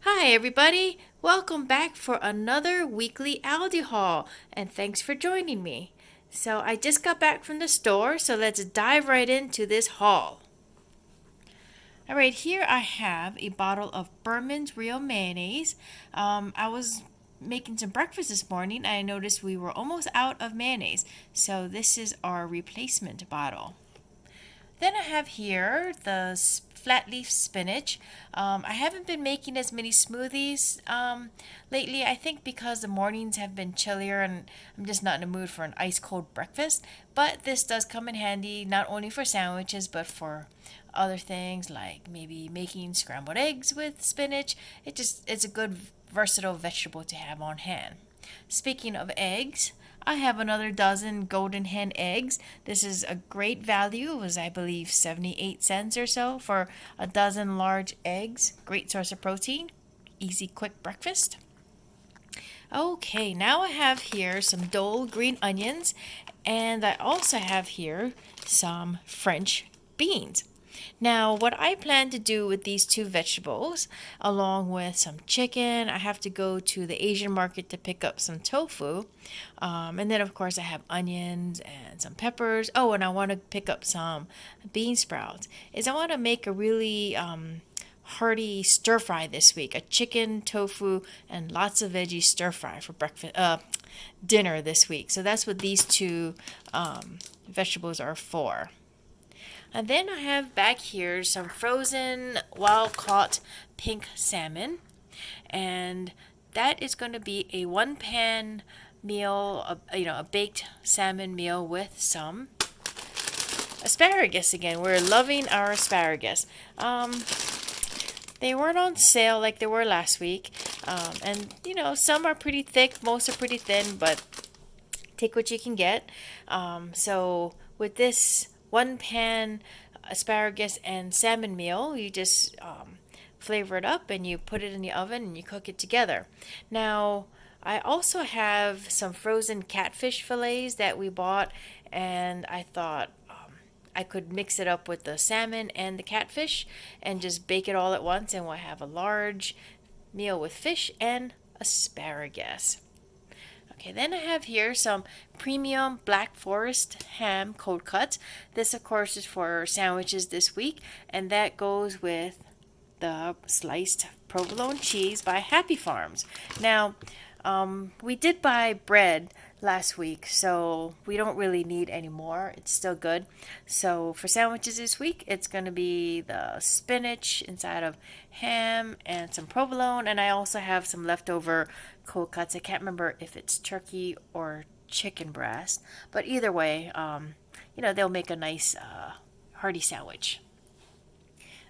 Hi everybody, welcome back for another weekly ALDI haul and thanks for joining me. So I just got back from the store, so let's dive right into this haul. Alright, here I have a bottle of Berman's Real Mayonnaise. I was making some breakfast this morning and I noticed we were almost out of mayonnaise, so this is our replacement bottle. Then I have here the flat leaf spinach. I haven't been making as many smoothies lately, I think because the mornings have been chillier and I'm just not in the mood for an ice cold breakfast. But this does come in handy not only for sandwiches but for other things like maybe making scrambled eggs with spinach. It's a good versatile vegetable to have on hand. Speaking of eggs, I have another dozen golden hen eggs. This is a great value. It was, I believe, 78 cents or so for a dozen large eggs. Great source of protein. Easy, quick breakfast. Okay, now I have here some Dole green onions, and I also have here some French beans. Now, what I plan to do with these two vegetables, along with some chicken, I have to go to the Asian market to pick up some tofu. And then, of course, I have onions and some peppers. Oh, and I want to pick up some bean sprouts. I want to make a really hearty stir fry this week. A chicken, tofu, and lots of veggie stir fry for breakfast, dinner this week. So that's what these two vegetables are for. And then I have back here some frozen wild-caught pink salmon. And that is going to be a one-pan meal, a baked salmon meal with some asparagus again. We're loving our asparagus. They weren't on sale like they were last week. And, some are pretty thick, most are pretty thin, but take what you can get. So with this one pan asparagus and salmon meal, you just flavor it up and you put it in the oven and you cook it together. Now, I also have some frozen catfish fillets that we bought, and I thought I could mix it up with the salmon and the catfish and just bake it all at once, and we'll have a large meal with fish and asparagus. Okay, then I have here some premium Black Forest ham cold cuts. This, of course, is for sandwiches this week, and that goes with the sliced provolone cheese by Happy Farms. Now, we did buy bread last week, so we don't really need any more. It's still good. So for sandwiches this week, it's going to be the spinach inside of ham and some provolone, and I also have some leftover cold cuts. I can't remember if it's turkey or chicken breast, but either way, they'll make a nice hearty sandwich.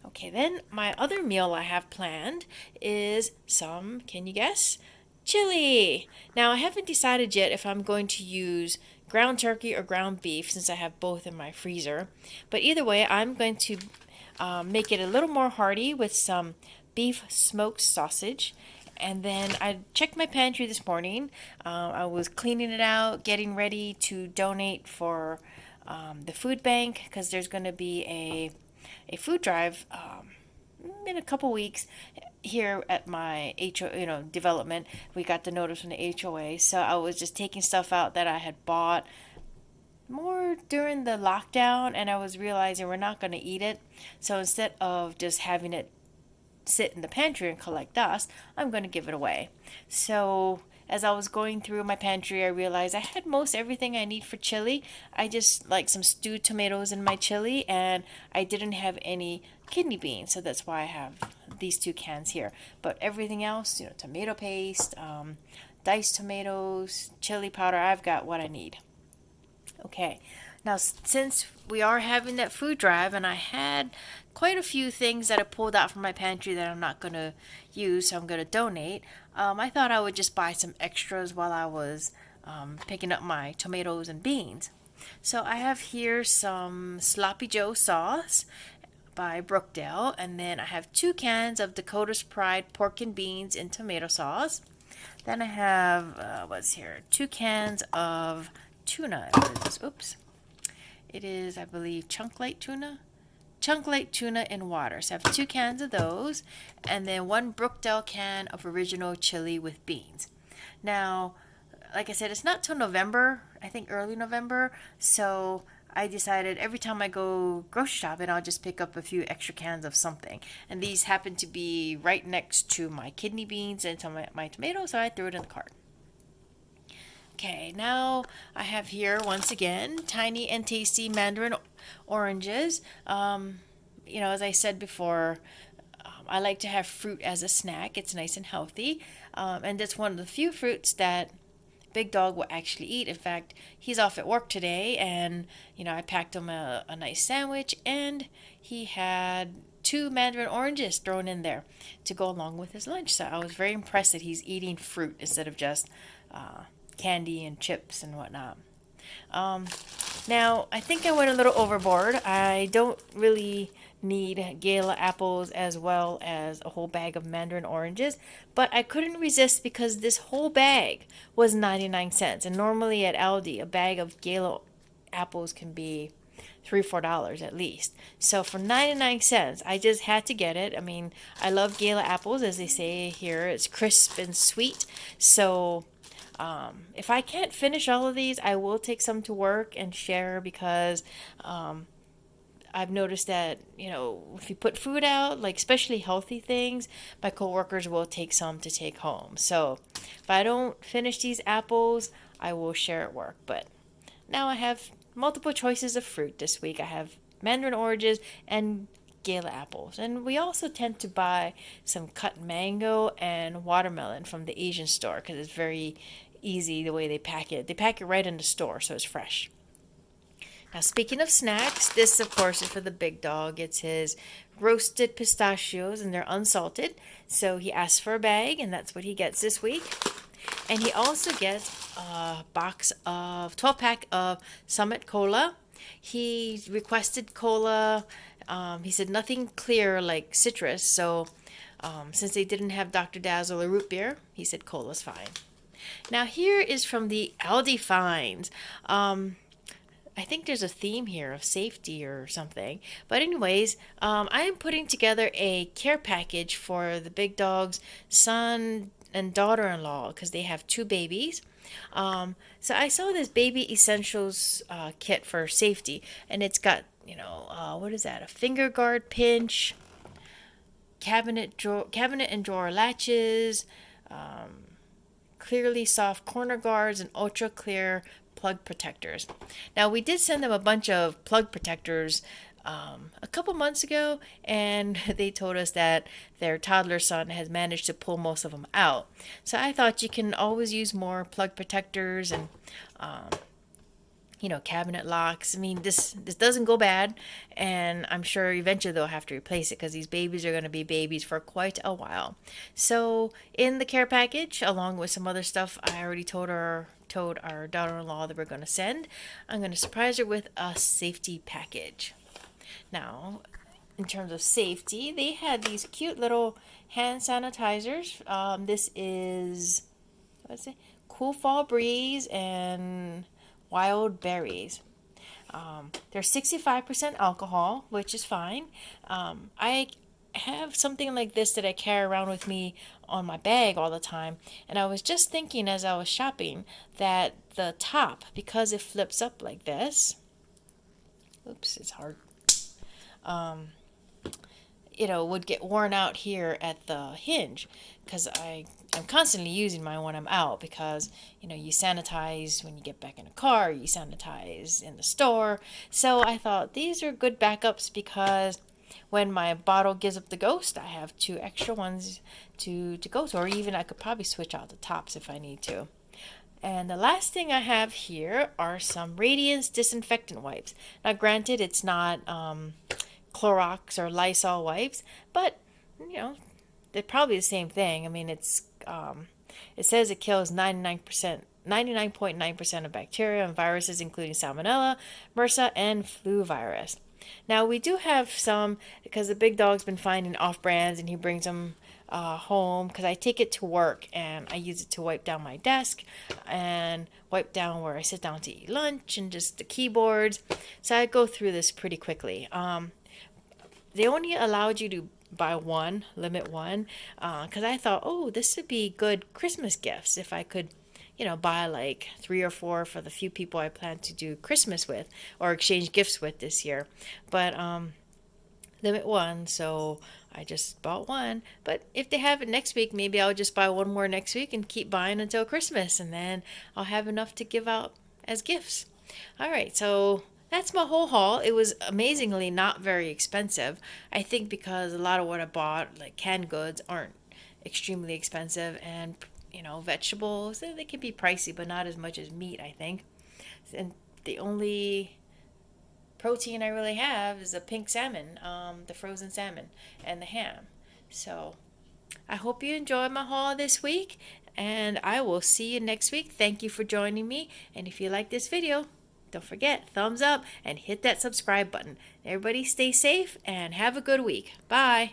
Okay, then my other meal I have planned is some, can you guess? Chili! Now, I haven't decided yet if I'm going to use ground turkey or ground beef since I have both in my freezer. But either way, I'm going to make it a little more hearty with some beef smoked sausage. And then I checked my pantry this morning. I was cleaning it out, getting ready to donate for the food bank because there's going to be a food drive in a couple weeks here at my development. We got the notice from the HOA, so I was just taking stuff out that I had bought more during the lockdown, and I was realizing we're not going to eat it. So instead of just having it sit in the pantry and collect dust, I'm going to give it away. So as I was going through my pantry, I realized I had most everything I need for chili. I just like some stewed tomatoes in my chili, and I didn't have any kidney beans, so that's why I have these two cans here. But everything else, tomato paste, diced tomatoes, chili powder, I've got what I need. Okay, now since we are having that food drive, and I had quite a few things that I pulled out from my pantry that I'm not going to use, so I'm going to donate, I thought I would just buy some extras while I was picking up my tomatoes and beans. So I have here some Sloppy Joe sauce by Brookdale, and then I have 2 cans of Dakota's Pride pork and beans in tomato sauce. Then I have, 2 cans of tuna. What is this? Oops. It is, I believe, chunk light tuna. chunk light tuna in water. So I have 2 cans of those, and then 1 Brookdale can of original chili with beans. Now, like I said, it's not till November, I think early November, so I decided every time I go grocery shopping, I'll just pick up a few extra cans of something. And these happen to be right next to my kidney beans and my tomatoes, so I threw it in the cart. Okay, now I have here once again tiny and tasty mandarin oranges. As I said before, I like to have fruit as a snack. It's nice and healthy, and it's one of the few fruits that Big Dog will actually eat. In fact, he's off at work today, and I packed him a nice sandwich, and he had 2 mandarin oranges thrown in there to go along with his lunch. So I was very impressed that he's eating fruit instead of just candy and chips and whatnot. Now, I think I went a little overboard. I don't really need Gala apples as well as a whole bag of mandarin oranges, but I couldn't resist because this whole bag was 99 cents. And normally at ALDI, a bag of Gala apples can be $3-4 at least. So for 99 cents, I just had to get it. I mean, I love Gala apples, as they say here. It's crisp and sweet. So if I can't finish all of these, I will take some to work and share because I've noticed that, if you put food out, like especially healthy things, my coworkers will take some to take home. So if I don't finish these apples, I will share at work. But now I have multiple choices of fruit this week. I have mandarin oranges and Gala apples. And we also tend to buy some cut mango and watermelon from the Asian store because it's very easy the way they pack it. They pack it right in the store, so it's fresh. Now, speaking of snacks, this, of course, is for the Big Dog. It's his roasted pistachios, and they're unsalted. So he asked for a bag, and that's what he gets this week. And he also gets a 12-pack of Summit Cola. He requested cola. He said nothing clear like citrus. So since they didn't have Dr. Dazzle or root beer, he said cola's fine. Now, here is from the ALDI finds. I think there's a theme here of safety or something. But anyways, I am putting together a care package for the Big Dog's son and daughter-in-law because they have 2 babies. So I saw this baby essentials kit for safety, and it's got, what is that? A finger guard pinch, cabinet and drawer latches, clearly soft corner guards, and ultra clear plug protectors. Now, we did send them a bunch of plug protectors a couple months ago, and they told us that their toddler son has managed to pull most of them out. So I thought you can always use more plug protectors and cabinet locks. I mean, this doesn't go bad, and I'm sure eventually they'll have to replace it because these babies are going to be babies for quite a while. So in the care package, along with some other stuff I already told our daughter-in-law that we're going to send, I'm going to surprise her with a safety package. Now, in terms of safety, they had these cute little hand sanitizers. This is, Cool Fall Breeze and Wild Berries. They're 65% alcohol, which is fine. I have something like this that I carry around with me on my bag all the time, and I was just thinking as I was shopping that the top, because it flips up like this, oops, it's hard, would get worn out here at the hinge because I'm constantly using mine when I'm out because, you sanitize when you get back in a car, you sanitize in the store. So I thought these are good backups because when my bottle gives up the ghost, I have 2 extra ones to go to, or even I could probably switch out the tops if I need to. And the last thing I have here are some Radiance disinfectant wipes. Now, granted, it's not Clorox or Lysol wipes, but they're probably the same thing. I mean, it says it kills 99.9% of bacteria and viruses, including Salmonella, MRSA, and flu virus. Now, we do have some, because the Big Dog's been finding off-brands, and he brings them home, because I take it to work, and I use it to wipe down my desk, and wipe down where I sit down to eat lunch, and just the keyboards. So I go through this pretty quickly. they only allowed you to buy one, limit one, because I thought, oh, this would be good Christmas gifts if I could, buy like 3 or 4 for the few people I plan to do Christmas with or exchange gifts with this year. But limit one, so I just bought one. But if they have it next week, maybe I'll just buy one more next week and keep buying until Christmas, and then I'll have enough to give out as gifts. All right, so that's my whole haul. It was amazingly not very expensive. I think because a lot of what I bought, like canned goods, aren't extremely expensive, and vegetables, they can be pricey, but not as much as meat, I think. And the only protein I really have is the pink salmon, the frozen salmon, and the ham. So I hope you enjoyed my haul this week, and I will see you next week. Thank you for joining me, and if you like this video, don't forget, thumbs up and hit that subscribe button. Everybody stay safe and have a good week. Bye.